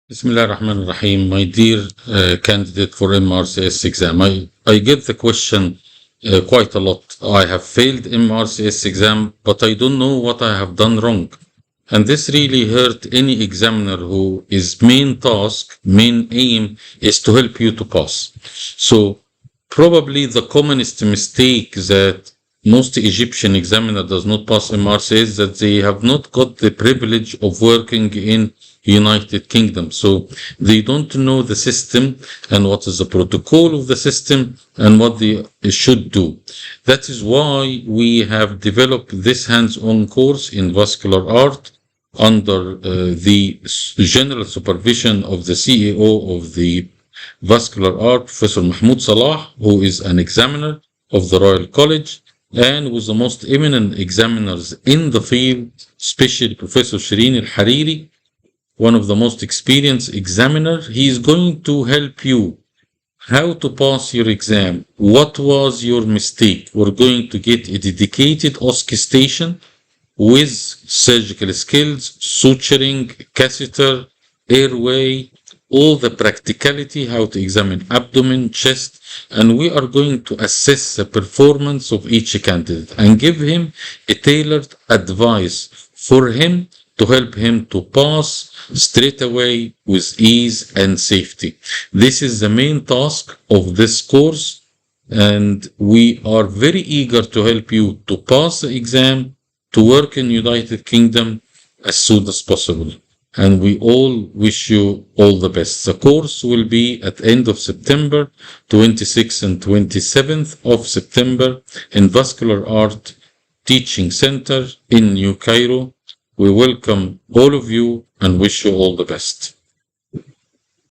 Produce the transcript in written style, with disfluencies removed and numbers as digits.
Bismillah ar-Rahman ar-Rahim. My dear candidate for MRCS exam, I get the question quite a lot. I have failed MRCS exam, but I don't know what I have done wrong. And this really hurt any examiner who his main task, main aim is to help you to pass. So probably the commonest mistake that most Egyptian examiner does not pass MRCS is that they have not got the privilege of working in United Kingdom. So they don't know the system and what is the protocol of the system and what they should do. That is why we have developed this hands-on course in vascular art under the general supervision of the CEO of the vascular art, Professor Mahmoud Salah, who is an examiner of the Royal College and was the most eminent examiners in the field, especially Professor Shireen Al-Hariri, one of the most experienced examiner. He is going to help you how to pass your exam. What was your mistake? We're going to get a dedicated OSCE station with surgical skills, suturing, catheter, airway, all the practicality, how to examine abdomen, chest, and we are going to assess the performance of each candidate and give him a tailored advice for him to help him to pass straight away with ease and safety. This is the main task of this course, and we are very eager to help you to pass the exam, to work in United Kingdom as soon as possible. And we all wish you all the best. The course will be at end of September, 26th and 27th of September in Vascular Art Teaching Center in New Cairo. We welcome all of you and wish you all the best.